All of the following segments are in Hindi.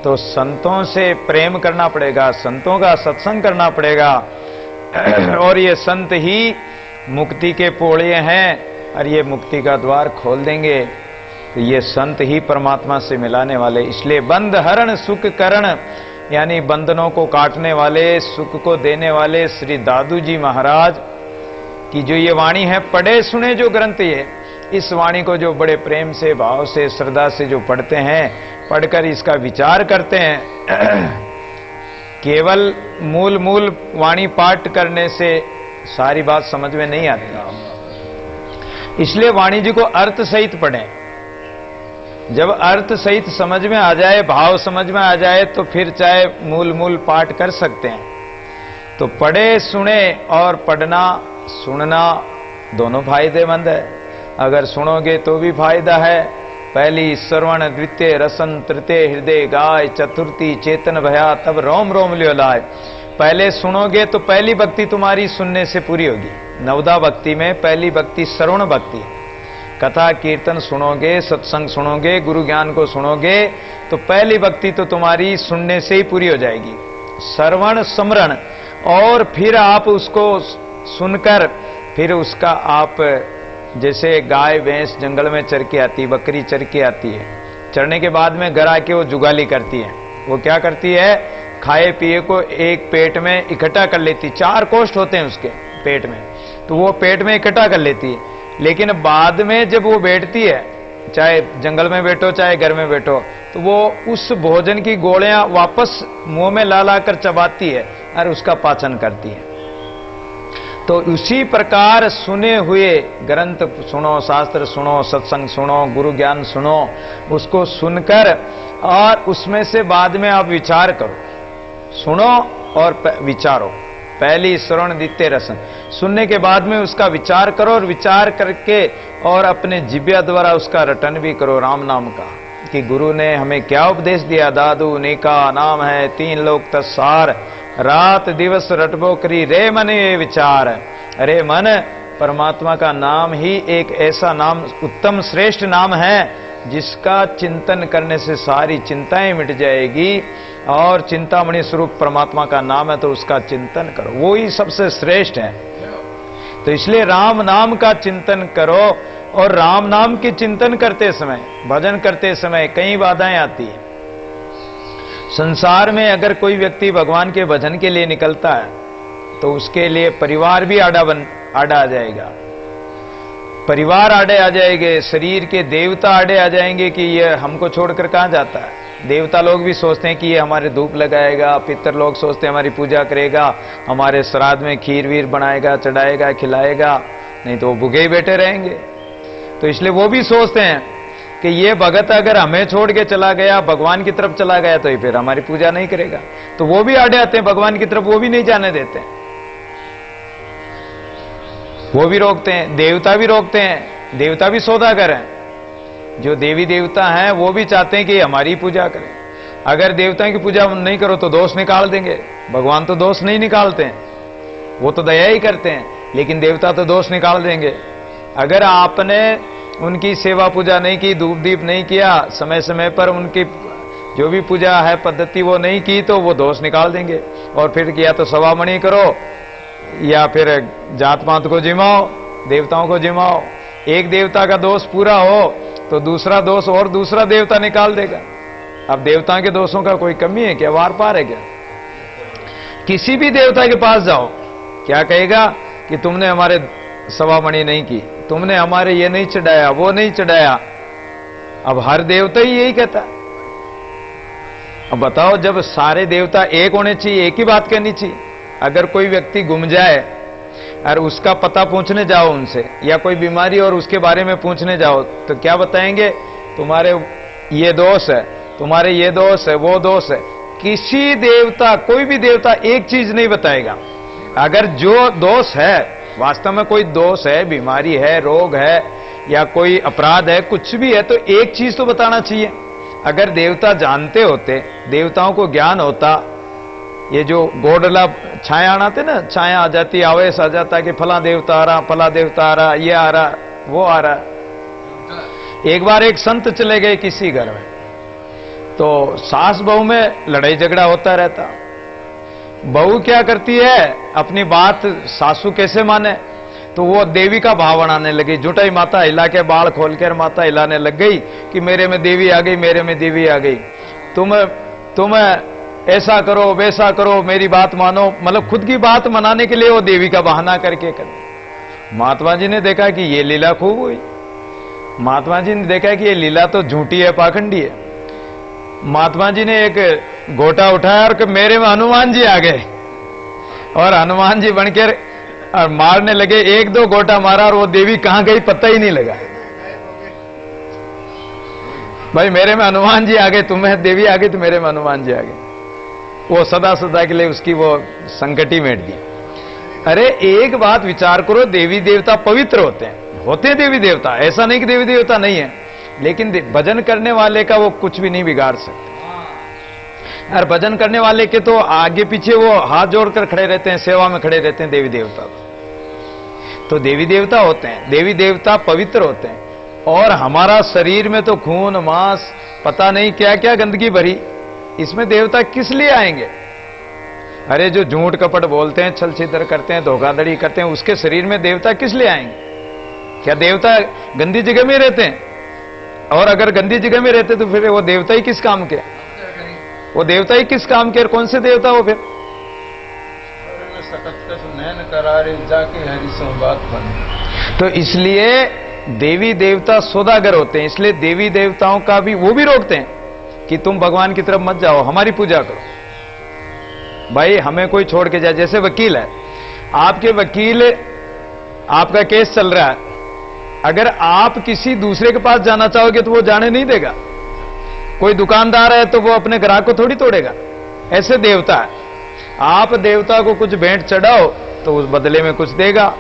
तो संतों से प्रेम करना पड़ेगा, संतों का सत्संग करना पड़ेगा। और ये संत ही मुक्ति के पोड़िए हैं और ये मुक्ति का द्वार खोल देंगे। तो ये संत ही परमात्मा से मिलाने वाले। इसलिए बंध हरण सुख करण, यानी बंधनों को काटने वाले, सुख को देने वाले श्री दादू जी महाराज की जो ये वाणी है, पढ़े सुने जो ग्रंथ, ये इस वाणी को जो बड़े प्रेम से, भाव से, श्रद्धा से जो पढ़ते हैं, पढ़कर इसका विचार करते हैं, केवल मूल मूल वाणी पाठ करने से सारी बात समझ में नहीं आती। इसलिए वाणी जी को अर्थ सहित पढ़ें। जब अर्थ सहित समझ में आ जाए, भाव समझ में आ जाए, तो फिर चाहे मूल मूल पाठ कर सकते हैं। तो पढ़े सुने, और पढ़ना सुनना दोनों फायदेमंद है। अगर सुनोगे तो भी फायदा है। पहली श्रवण, द्वितीय रसन, तृतीय हृदय गाय, चतुर्थी चेतन भया, तब रोम रोम लियो लाय। पहले सुनोगे तो पहली भक्ति तुम्हारी सुनने से पूरी होगी। नवदा भक्ति में पहली भक्ति श्रवण भक्ति है। कथा कीर्तन सुनोगे, सत्संग सुनोगे, गुरु ज्ञान को सुनोगे, तो पहली भक्ति तो तुम्हारी सुनने से ही पूरी हो जाएगी। श्रवण स्मरण, और फिर आप उसको सुनकर फिर उसका आप, जैसे गाय भैंस जंगल में चर के आती, बकरी चर के आती है, चरने के बाद में घर आके वो जुगाली करती है। वो क्या करती है, खाए पिए को एक पेट में इकट्ठा कर लेती। 4 कोष्ठ होते हैं उसके पेट में, तो वो पेट में इकट्ठा कर लेती है। लेकिन बाद में जब वो बैठती है, चाहे जंगल में बैठो चाहे घर में बैठो, तो वो उस भोजन की गोलियां वापस मुंह में ला ला कर चबाती है और उसका पाचन करती है। तो उसी प्रकार सुने हुए ग्रंथ सुनो, शास्त्र सुनो, सत्संग सुनो, गुरु ज्ञान सुनो, उसको सुनकर और उसमें से बाद में आप विचार करो। सुनो और विचारो। पहली श्रवण, द्वितीय रसन, सुनने के बाद में उसका विचार करो, और विचार करके और अपने जिब्या द्वारा उसका रटन भी करो राम नाम का, कि गुरु ने हमें क्या उपदेश दिया। दादू नेका नाम है, 3 लोक तत्सार, रात दिवस रटबो करी रे मन ये विचार। अरे मन, परमात्मा का नाम ही एक ऐसा नाम, उत्तम श्रेष्ठ नाम है, जिसका चिंतन करने से सारी चिंताएं मिट जाएगी। और चिंतामणि स्वरूप परमात्मा का नाम है, तो उसका चिंतन करो, वो ही सबसे श्रेष्ठ है। तो इसलिए राम नाम का चिंतन करो। और राम नाम के चिंतन करते समय, भजन करते समय कई बाधाएं आती हैं। संसार में अगर कोई व्यक्ति भगवान के भजन के लिए निकलता है, तो उसके लिए परिवार भी आड़ा आ जाएगा, परिवार आड़े आ जाएंगे, शरीर के देवता आड़े आ जाएंगे कि ये हमको छोड़कर कहां जाता है। देवता लोग भी सोचते हैं कि ये हमारे धूप लगाएगा, पितर लोग सोचते हैं हमारी पूजा करेगा, हमारे श्राद्ध में खीर वीर बनाएगा, चढ़ाएगा, खिलाएगा, नहीं तो वो भूखे ही बैठे रहेंगे। तो इसलिए वो भी सोचते हैं कि ये भगत अगर हमें छोड़ के चला गया, भगवान की तरफ चला गया, तो ये फिर हमारी पूजा नहीं करेगा। तो वो भी आड़े आते हैं भगवान की तरफ, वो भी नहीं जाने देते हैं, वो भी रोकते हैं, देवता भी रोकते हैं। देवता भी सौदागर हैं, जो देवी देवता हैं वो भी चाहते हैं कि हमारी पूजा करें। अगर देवताओं की पूजा नहीं करो तो दोष निकाल देंगे। भगवान तो दोष नहीं निकालते हैं, वो तो दया ही करते हैं, लेकिन देवता तो दोष निकाल देंगे। अगर आपने उनकी सेवा पूजा नहीं की, धूप दीप नहीं किया, समय समय पर उनकी जो भी पूजा है पद्धति वो नहीं की, तो वो दोष निकाल देंगे। और फिर या तो सवामणि करो, या फिर जात पात को जिमाओ, देवताओं को जिमाओ। एक देवता का दोष पूरा हो तो दूसरा दोष और दूसरा देवता निकाल देगा। अब देवताओं के दोषों का कोई कमी है क्या, वार पार है क्या? किसी भी देवता के पास जाओ, क्या कहेगा कि तुमने हमारे सवामणि नहीं की, तुमने हमारे ये नहीं चढ़ाया, वो नहीं चढ़ाया। अब हर देवता ही यही कहता। अब बताओ, जब सारे देवता एक होने चाहिए, एक ही बात कहनी चाहिए। अगर कोई व्यक्ति गुम जाए और उसका पता पूछने जाओ उनसे, या कोई बीमारी और उसके बारे में पूछने जाओ, तो क्या बताएंगे? तुम्हारे ये दोष है, तुम्हारे ये दोष है, वो दोष है। किसी देवता, कोई भी देवता एक चीज नहीं बताएगा। अगर जो दोष है, वास्तव में कोई दोष है, बीमारी है, रोग है, या कोई अपराध है, कुछ भी है, तो एक चीज तो बताना चाहिए। अगर देवता जानते होते, देवताओं को ज्ञान होता, ये जो गोडला छाया आते ना, छाया आ जाती, आवेश आ जाता कि फला देवता आ रहा, फला देवता आ रहा, ये आ रहा, वो आ रहा। एक बार एक संत चले गए किसी घर में, तो सास बहू में लड़ाई झगड़ा होता रहता। बहू क्या करती है, अपनी बात सासू कैसे माने, तो वो देवी का भाव बनाने लगी। जुटाई माता हिला के बाल खोल कर माता हिलाने लग गई कि मेरे में देवी आ गई, मेरे में देवी आ गई, तुम ऐसा करो वैसा करो, मेरी बात मानो। मतलब खुद की बात मनाने के लिए वो देवी का बहाना करके कर। महात्मा जी ने देखा कि ये लीला खूब हुई। महात्मा जी ने देखा कि ये लीला तो झूठी है, पाखंडी है। महात्मा जी ने एक गोटा उठाया और मेरे में हनुमान जी आ गए, और हनुमान जी बनकर और मारने लगे। एक दो गोटा मारा और वो देवी कहां गई पता ही नहीं लगा। भाई मेरे में हनुमान जी आ गए, तुम्हें देवी आ गई तो मेरे में हनुमान जी आ गए। वो सदा सदा के लिए उसकी वो संकटी मेट दी। अरे एक बात विचार करो, देवी देवता पवित्र होते हैं देवी देवता, ऐसा नहीं कि देवी देवता नहीं है, लेकिन भजन करने वाले का वो कुछ भी नहीं बिगाड़ सकते। और भजन करने वाले के तो आगे पीछे वो हाथ जोड़कर खड़े रहते हैं, सेवा में खड़े रहते हैं देवी देवता। तो देवी देवता होते हैं, देवी देवता पवित्र होते हैं। और हमारा शरीर में तो खून मांस पता नहीं क्या क्या गंदगी भरी, इसमें देवता किस लिए आएंगे? अरे जो झूठ कपट बोलते हैं, छल छितर करते हैं, धोखाधड़ी करते हैं, उसके शरीर में देवता किस लिए आएंगे? क्या देवता गंदी जगह में रहते हैं? और अगर गंदी जगह में रहते तो फिर वो देवता ही किस काम के? वो देवता ही किस काम के? और कौन से देवता हो फिर? तो इसलिए देवी देवता सौदागर होते हैं। इसलिए देवी देवताओं का भी वो भी रोकते हैं कि तुम भगवान की तरफ मत जाओ, हमारी पूजा करो। भाई हमें कोई छोड़ के जाए, जैसे वकील है, आपके वकील, आपका केस चल रहा है, अगर आप किसी दूसरे के पास जाना चाहोगे तो वो जाने नहीं देगा। कोई दुकानदार है तो वो अपने ग्राहक को थोड़ी तोड़ेगा। ऐसे देवता है, आप देवता को कुछ भेंट चढ़ाओ तो उस बदले में कुछ देगा,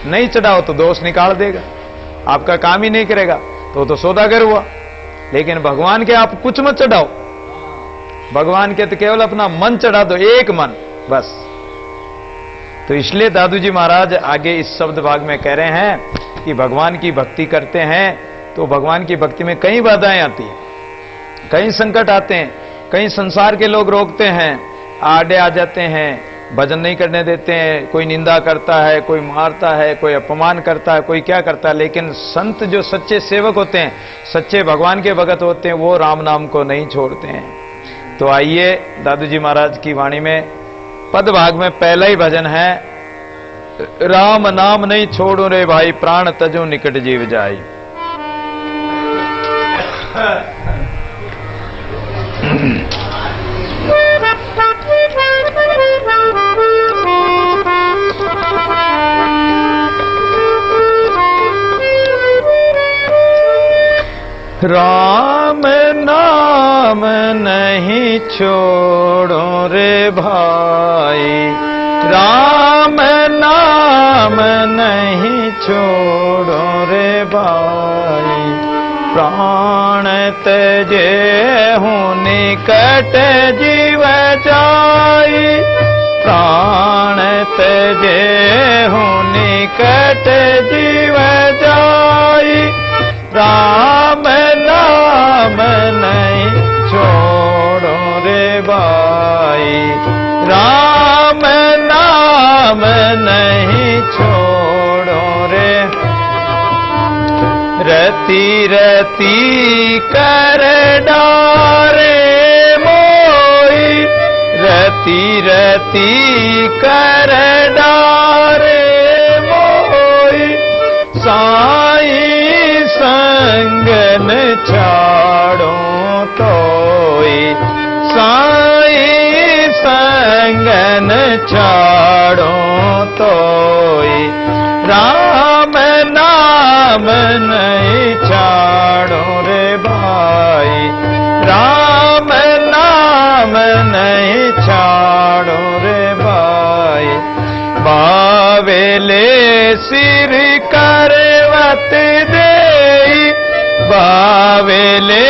नहीं चढ़ाओ तो दोष निकाल देगा, आपका काम ही नहीं करेगा, तो सौदागर हुआ। लेकिन भगवान के आप कुछ मत चढ़ाओ, भगवान के तो केवल अपना मन चढ़ा दो, एक मन बस। तो इसलिए दादू जी महाराज आगे इस शब्द भाग में कह रहे हैं कि भगवान की भक्ति करते हैं तो भगवान की भक्ति में कई बाधाएं आती हैं, कई संकट आते हैं, कई संसार के लोग रोकते हैं, आड़े आ जाते हैं, भजन नहीं करने देते हैं, कोई निंदा करता है, कोई मारता है, कोई अपमान करता है, कोई क्या करता है। लेकिन संत जो सच्चे सेवक होते हैं, सच्चे भगवान के भगत होते हैं, वो राम नाम को नहीं छोड़ते हैं। तो आइए दादू जी महाराज की वाणी में पद भाग में पहला ही भजन है, राम नाम नहीं छोड़ो रे भाई, प्राण तजो निकट जीव जाई। राम नाम नहीं छोड़ो रे भाई, राम नाम नहीं छोड़ो रे भाई, प्राण तजे हूँ निकट जीव जाई, प्राण तजे हूँ निकट जीव जाई, राम नाम नहीं छोड़ो रे भाई, राम नाम नहीं छोड़ो रे। रति रति कर डारे मोई, रति रति कर डारे मोई, साई संगन छाड़ो तोई, साई संगन छाड़ो तोई, राम नाम नहीं छाड़ो रे भाई, राम नाम नहीं छाड़ो रे भाई। बावेले सिर करवत दे, बावेले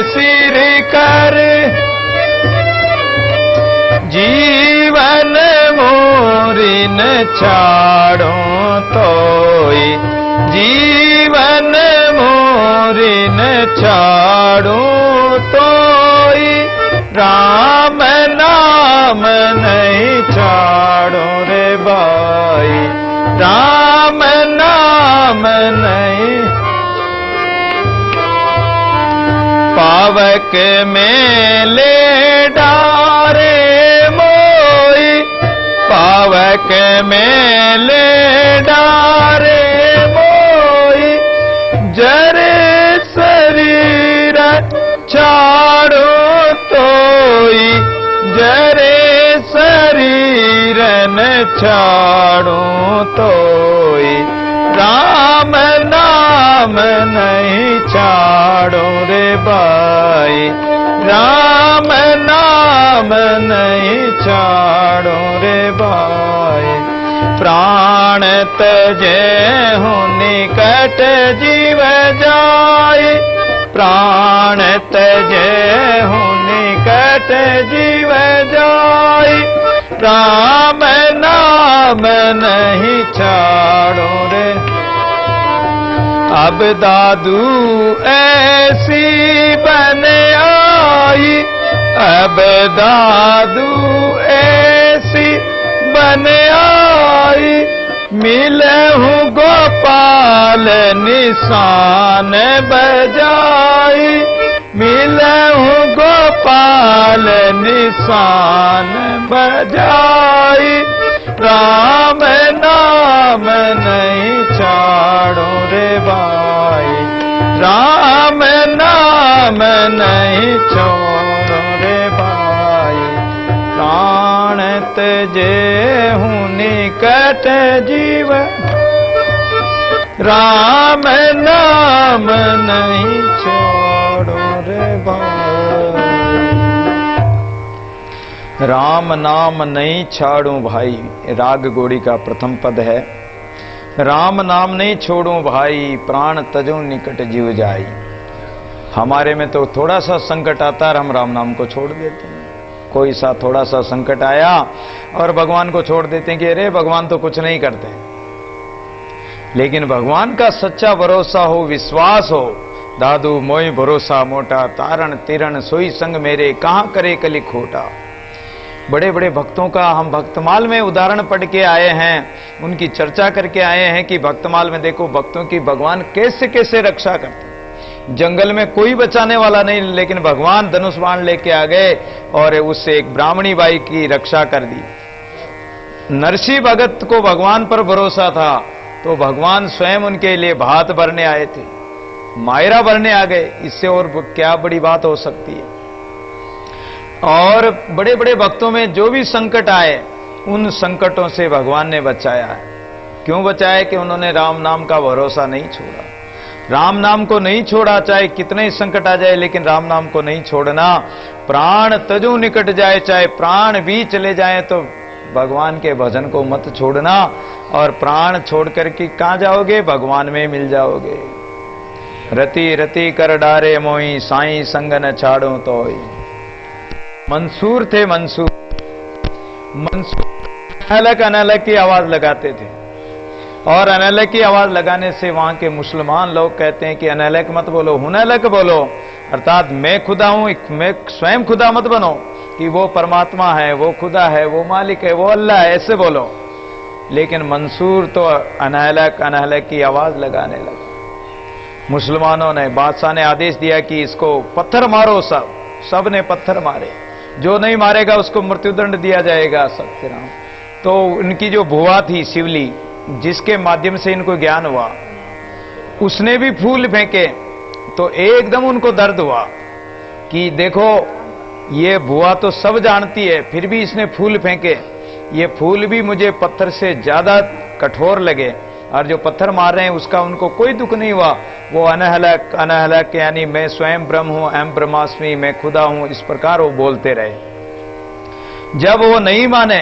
सिर कर जीवन मोरी न छाड़ो तोई, जीवन मोरी न छाड़ो तोई, राम नाम नहीं छाड़ो रे भाई, राम नाम नहीं। पावक मेले डारे मोई, पावक मेले डारे मोई, जरे शरीर छाड़ो तोई, जरे शरीर न छाड़ो तोई, राम नाम नहीं छाड़ो रे भाई, राम नाम नहीं छाड़ो रे भाई। प्राण तजे हूँ निकट जीव जाय, प्राण तजे हूँ निकट जीव जाय, राम नाम नहीं छाड़ो रे। अब दादू ऐसी बन आई, अब दादू ऐसी बन आई, मिले हूँ गोपाल निशान बजाई, मिले हूँ गोपाल निशान बजाई, राम नाम नहीं छाड़ो रे भाई, राम नाम नहीं छोड़ो रे भाई। प्राण तजे हूँ निकट जीव, राम नाम नहीं छोड़ो रे भाई। राम नाम नहीं छाड़ूं भाई, राग गौड़ी का प्रथम पद है। राम नाम नहीं छोड़ूं भाई, प्राण तजूं निकट जीव जाई। हमारे में तो थोड़ा सा संकट आता है, हम राम नाम को छोड़ देते हैं। कोई सा थोड़ा सा संकट आया और भगवान को छोड़ देते हैं कि अरे भगवान तो कुछ नहीं करते। लेकिन भगवान का सच्चा भरोसा हो, विश्वास हो, दादू मोई भरोसा मोटा, तारण तिरण सोई संग मेरे, कहां करे कली खोटा। बड़े बड़े भक्तों का हम भक्तमाल में उदाहरण पढ़ के आए हैं, उनकी चर्चा करके आए हैं कि भक्तमाल में देखो भक्तों की भगवान कैसे कैसे रक्षा करते। जंगल में कोई बचाने वाला नहीं, लेकिन भगवान धनुष बाण लेके आ गए और उससे एक ब्राह्मणी बाई की रक्षा कर दी। नरसिंह भगत को भगवान पर भरोसा था तो भगवान स्वयं उनके लिए भात भरने आए थे, मायरा भरने आ गए। इससे और क्या बड़ी बात हो सकती है। और बड़े बड़े भक्तों में जो भी संकट आए, उन संकटों से भगवान ने बचाया है। क्यों बचाया? कि उन्होंने राम नाम का भरोसा नहीं छोड़ा, राम नाम को नहीं छोड़ा। चाहे कितने ही संकट आ जाए, लेकिन राम नाम को नहीं छोड़ना। प्राण तजू निकट जाए, चाहे प्राण भी चले जाए तो भगवान के भजन को मत छोड़ना। और प्राण छोड़ करके कहां जाओगे? भगवान में मिल जाओगे। रति रति कर डारे मोई, साईं संग न छाड़ो तोई। मंसूर थे, मंसूर अलग अनलग की आवाज लगाते थे, और अनलग की आवाज लगाने से वहां के मुसलमान लोग कहते हैं कि अनलग मत बोलो, हुनलग बोलो। अर्थात मैं खुदा हूं, मैं स्वयं खुदा मत बनो कि वो परमात्मा है, वो खुदा है, वो मालिक है, वो अल्लाह है, ऐसे बोलो। लेकिन मंसूर तो अनहलक अनहलक की आवाज लगाने लगा। मुसलमानों ने, बादशाह ने आदेश दिया कि इसको पत्थर मारो। सब ने पत्थर मारे। जो नहीं मारेगा उसको मृत्युदंड दिया जाएगा। सत्यराम तो उनकी जो बुआ थी शिवली, जिसके माध्यम से इनको ज्ञान हुआ, उसने भी फूल फेंके तो एकदम उनको दर्द हुआ कि देखो ये बुआ तो सब जानती है, फिर भी इसने फूल फेंके, ये फूल भी मुझे पत्थर से ज्यादा कठोर लगे, और जो पत्थर मार रहे हैं उसका उनको कोई दुख नहीं हुआ। वो अनहलक अनहलक यानी मैं स्वयं ब्रह्म हूं, अहम ब्रह्मास्मि, मैं खुदा हूं, इस प्रकार वो बोलते रहे। जब वो नहीं माने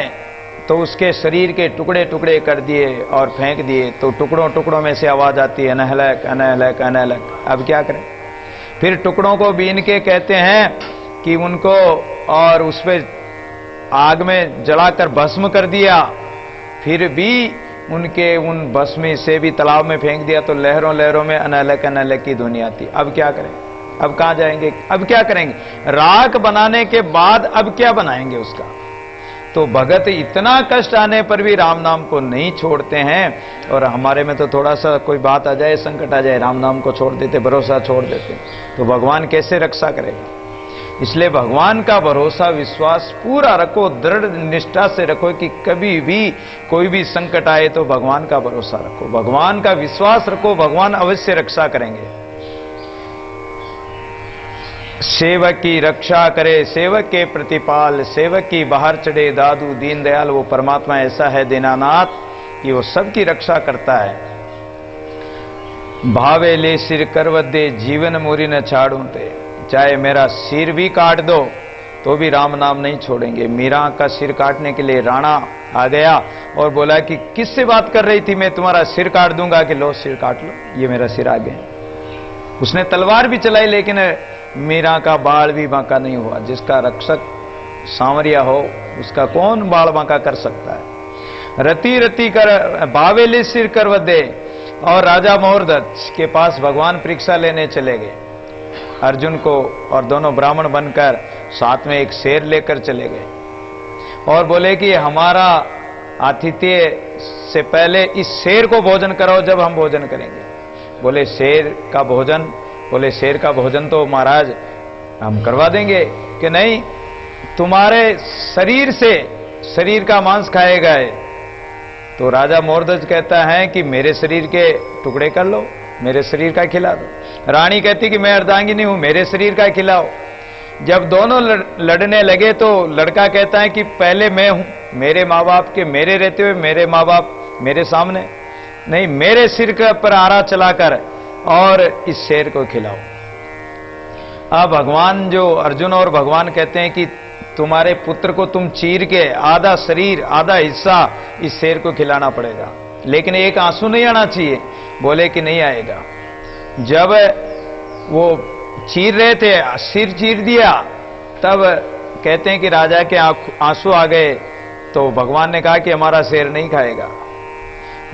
तो उसके शरीर के टुकड़े टुकड़े कर दिए और फेंक दिए। तो टुकड़ों टुकड़ों में से आवाज आती है अनहलक अनहलक अनहलक। अब क्या करें? फिर टुकड़ों को बीन के कहते हैं कि उनको और उस पर आग में जलाकर भस्म कर दिया, फिर भी उनके उन भस्मी से भी तालाब में फेंक दिया तो लहरों लहरों में अनहलक अनहलक की ध्वनि आती। अब क्या करें? अब कहां जाएंगे, अब क्या करेंगे? राख बनाने के बाद अब क्या बनाएंगे उसका? तो भगत इतना कष्ट आने पर भी राम नाम को नहीं छोड़ते हैं। और हमारे में तो थोड़ा सा कोई बात आ जाए, संकट आ जाए, राम नाम को छोड़ देते, भरोसा छोड़ देते, तो भगवान कैसे रक्षा करेगा? इसलिए भगवान का भरोसा विश्वास पूरा रखो, दृढ़ निष्ठा से रखो कि कभी भी कोई भी संकट आए तो भगवान का भरोसा रखो, भगवान का विश्वास रखो, भगवान अवश्य रक्षा करेंगे। सेवक की रक्षा करे सेवक के प्रतिपाल, सेवक की बाहर चढ़े दादू दीनदयाल। वो परमात्मा ऐसा है दीनानाथ कि वो सबकी रक्षा करता है। भावे ले सिर करवदे जीवन मोरी न छाड़ू ते, चाहे मेरा सिर भी काट दो तो भी राम नाम नहीं छोड़ेंगे। मीरा का सिर काटने के लिए राणा आ गया और बोला कि किससे बात कर रही थी, मैं तुम्हारा सिर काट दूंगा, कि लो सिर काट लो, ये मेरा सिर आ गया। उसने तलवार भी चलाई लेकिन मीरा का बाल भी बांका नहीं हुआ। जिसका रक्षक सांवरिया हो उसका कौन बाल बांका कर सकता है। रति रति कर बावेली सिर करवदे। और राजा मोहरदत्त के पास भगवान परीक्षा लेने चले गए अर्जुन को, और दोनों ब्राह्मण बनकर साथ में एक शेर लेकर चले गए और बोले कि हमारा आतिथ्य से पहले इस शेर को भोजन कराओ, जब हम भोजन करेंगे। बोले शेर का भोजन? बोले शेर का भोजन तो महाराज हम करवा देंगे। कि नहीं, तुम्हारे शरीर से शरीर का मांस खाएगा। तो राजा मोहरदत्त कहता है कि मेरे शरीर के टुकड़े कर लो, मेरे शरीर का खिला दो। रानी कहती कि मैं अर्धांगिनी हूं, मेरे शरीर का खिलाओ। जब दोनों लड़ने लगे तो लड़का कहता है कि पहले मैं हूं, मेरे माँ बाप के मेरे रहते हुए मेरे माँ बाप मेरे सामने नहीं, मेरे सिर के पर आरा चलाकर और इस शेर को खिलाओ। अब भगवान जो अर्जुन और भगवान कहते हैं कि तुम्हारे पुत्र को तुम चीर के आधा शरीर आधा हिस्सा इस शेर को खिलाना पड़ेगा, लेकिन एक आंसू नहीं आना चाहिए। बोले कि नहीं आएगा। जब वो चीर रहे थे, सिर चीर दिया, तब कहते हैं कि राजा के आंसू आ गए। तो भगवान ने कहा कि हमारा शेर नहीं खाएगा।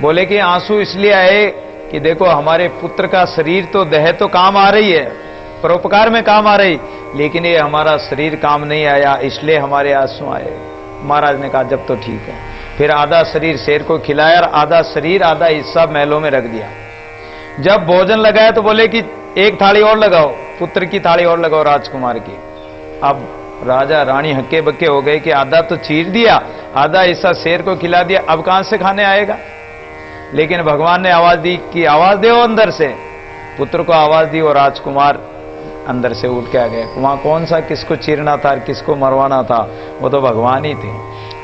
बोले कि आंसू इसलिए आए कि देखो हमारे पुत्र का शरीर तो देह तो काम आ रही है, परोपकार में काम आ रही, लेकिन ये हमारा शरीर काम नहीं आया, इसलिए हमारे आंसू आए। महाराज ने कहा जब तो ठीक है। फिर आधा शरीर शेर को खिलाया और आधा शरीर आधा हिस्सा महलों में रख दिया। जब भोजन लगाया तो बोले कि एक थाली और लगाओ, पुत्र की थाली और लगाओ राजकुमार की। अब राजा रानी हक्के बक्के हो गए कि आधा तो चीर दिया, आधा हिस्सा शेर को खिला दिया, अब कहां से खाने आएगा। लेकिन भगवान ने आवाज दी कि आवाज दो अंदर से। पुत्र को आवाज दी और राजकुमार अंदर से उठ के आ गए। वहां कौन सा किसको चीरना था, किसको मरवाना था, वो तो भगवान ही थे।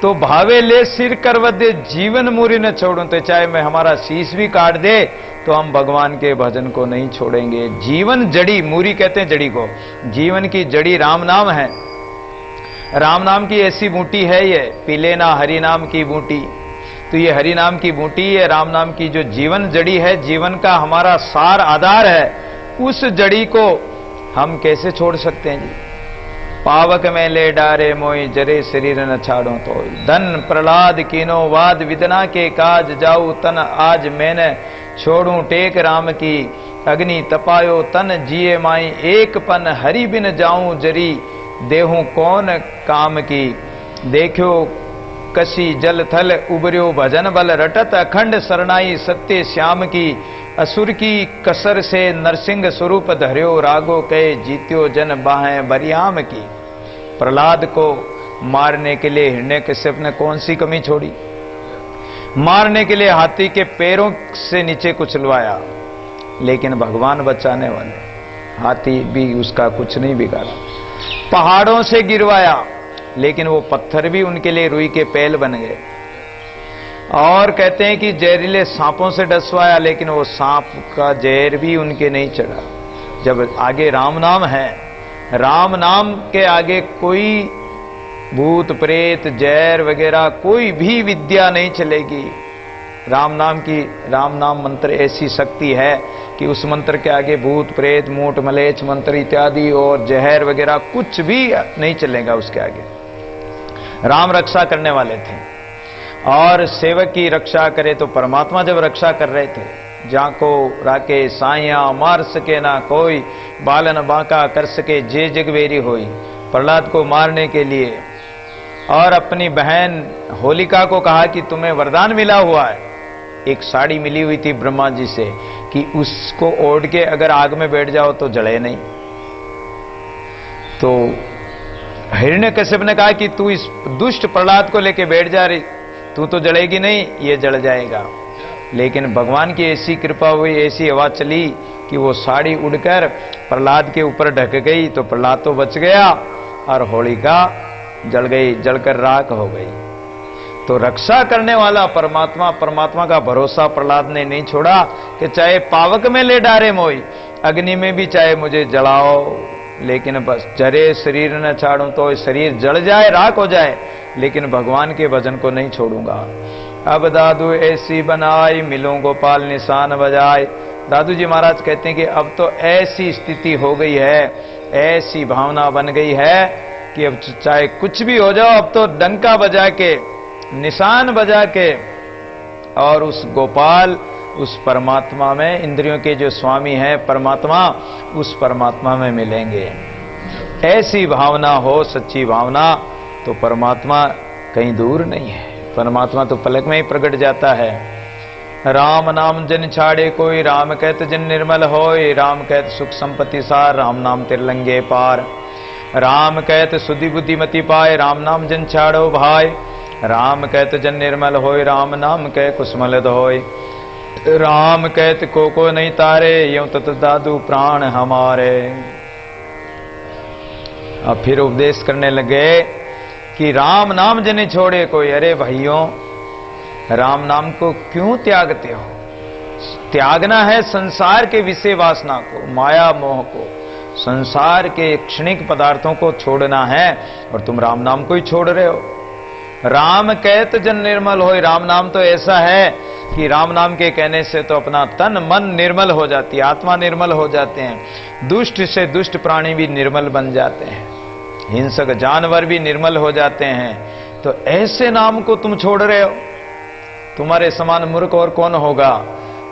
तो भावे ले सिर करवदे जीवन मूरी न छोड़ूं, तो चाहे मैं हमारा शीश भी काट दे तो हम भगवान के भजन को नहीं छोड़ेंगे। जीवन जड़ी, मूरी कहते हैं जड़ी को, जीवन की जड़ी राम नाम है। राम नाम की ऐसी बूटी है ये, पीले ना हरि नाम की बूटी। तो ये हरि नाम की बूटी है, राम नाम की जो जीवन जड़ी है, जीवन का हमारा सार आधार है, उस जड़ी को हम कैसे छोड़ सकते हैं जी। पावक में ले डारे मोई जरे शरीर न छाड़ो तो, धन प्रहलाद कीनो वाद विदना के काज जाऊ तन आज मैंने छोड़ू टेक राम की, अग्नि तपायो तन जिए माई एक पन हरि बिन जाऊं जरी देहूं कौन काम की। देखो कसी जल थल उबर्यो भजन बल रटत अखंड सरनाई सत्य श्याम की, असुर की कसर से नरसिंह स्वरूप धर्यो रागो कहे जीत्यो जन बाहें बरियाम की। प्रहलाद को मारने के लिए हिरण्यकश्यप ने कौन सी कमी छोड़ी, मारने के लिए हाथी के पैरों से नीचे कुचलवाया, लेकिन भगवान बचाने वाले, हाथी भी उसका कुछ नहीं बिगाड़ा। पहाड़ों से गिरवाया, लेकिन वो पत्थर भी उनके लिए रुई के पैल बन गए। और कहते हैं कि जहरीले सांपों से डसवाया, लेकिन वो सांप का जहर भी उनके नहीं चढ़ा। जब आगे राम नाम है, राम नाम के आगे कोई भूत प्रेत जहर वगैरह कोई भी विद्या नहीं चलेगी। राम नाम मंत्र ऐसी शक्ति है कि उस मंत्र के आगे भूत प्रेत मूठ मलेच्छ मंत्र इत्यादि और जहर वगैरह कुछ भी नहीं चलेगा उसके आगे। राम रक्षा करने वाले थे, और सेवक की रक्षा करे तो परमात्मा जब रक्षा कर रहे थे, जाको राके साइया मार सके ना कोई, बालन बांका कर सके जे जगवेरी होई। प्रहलाद को मारने के लिए और अपनी बहन होलिका को कहा कि तुम्हें वरदान मिला हुआ है। एक साड़ी मिली हुई थी ब्रह्मा जी से कि उसको ओढ़ के अगर आग में बैठ जाओ तो जले नहीं। तो हिरण्यकश्यप ने कहा कि तू इस दुष्ट प्रहलाद को लेके बैठ जा रही, तू तो जलेगी नहीं, ये जल जाएगा। लेकिन भगवान की ऐसी कृपा हुई, ऐसी हवा चली कि वो साड़ी उड़कर प्रहलाद के ऊपर ढक गई, तो प्रहलाद तो बच गया और होलिका जल गई, जलकर राख हो गई। तो रक्षा करने वाला परमात्मा, परमात्मा का भरोसा प्रहलाद ने नहीं छोड़ा कि चाहे पावक में ले डारे मोई, अग्नि में भी चाहे मुझे जलाओ, लेकिन बस जरे शरीर न छाड़ूं, तो शरीर जल जाए राख हो जाए, लेकिन भगवान के भजन को नहीं छोड़ूंगा। अब दादू ऐसी बनाई मिलूं गोपाल निशान बजाए। दादू जी महाराज कहते हैं कि अब तो ऐसी स्थिति हो गई है, ऐसी भावना बन गई है कि अब चाहे कुछ भी हो जाओ, अब तो डंका बजा के, निशान बजा के और उस गोपाल, उस परमात्मा में, इंद्रियों के जो स्वामी हैं परमात्मा, उस परमात्मा में मिलेंगे। ऐसी भावना हो, सच्ची भावना, तो परमात्मा कहीं दूर नहीं है। परमात्मा तो पलक में ही प्रकट जाता है। राम नाम जन छाड़े कोई, राम कहत जन निर्मल होय, राम कहत सुख संपत्ति सार, राम नाम तिरलंगे पार। राम कहत सुधि बुद्धिमति पाए, राम नाम जन छाड़ो भाई, राम कहत जन निर्मल होय, राम नाम कह कुसमल होय। राम कहत को नहीं तारे, यूं तत दादू प्राण हमारे। अब फिर उपदेश करने लगे कि राम नाम जने छोड़े कोई। अरे भाइयों, राम नाम को क्यों त्यागते हो? त्यागना है संसार के विषय वासना को, माया मोह को, संसार के क्षणिक पदार्थों को छोड़ना है, और तुम राम नाम को ही छोड़ रहे हो। राम कहत जन निर्मल होय, राम नाम तो ऐसा है कि राम नाम के कहने से तो अपना तन मन निर्मल हो जाती है, आत्मा निर्मल हो जाते हैं, दुष्ट से दुष्ट प्राणी भी निर्मल बन जाते हैं, हिंसक जानवर भी निर्मल हो जाते हैं। तो ऐसे नाम को तुम छोड़ रहे हो, तुम्हारे समान मूर्ख और कौन होगा?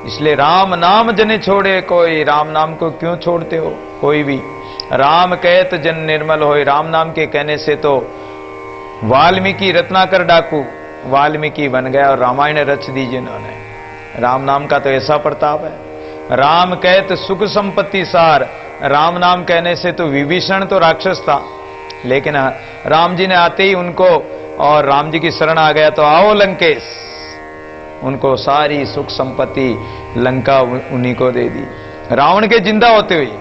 इसलिए राम नाम जने छोड़े कोई। राम नाम को क्यों छोड़ते हो कोई भी? राम कहत जन निर्मल होय, राम नाम के कहने से तो वाल्मीकि रत्नाकर डाकू वाल्मीकि बन गया और रामायण रच दी जिन्होंने। राम नाम का तो ऐसा प्रताप है। राम कहत सुख संपत्ति सार, राम नाम कहने से तो विभीषण तो राक्षस था, लेकिन राम जी ने आते ही उनको, और राम जी की शरण आ गया तो आओ लंकेश, उनको सारी सुख संपत्ति लंका उन्हीं को दे दी, रावण के जिंदा होते हुए,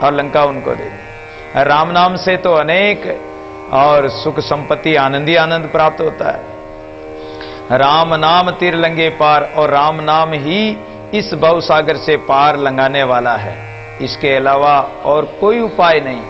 और लंका उनको दे दी। राम नाम से तो अनेक और सुख संपत्ति, आनंदी आनंद प्राप्त होता है। राम नाम तीर लंगे पार, और राम नाम ही इस भव सागर से पार लंघाने वाला है। इसके अलावा और कोई उपाय नहीं।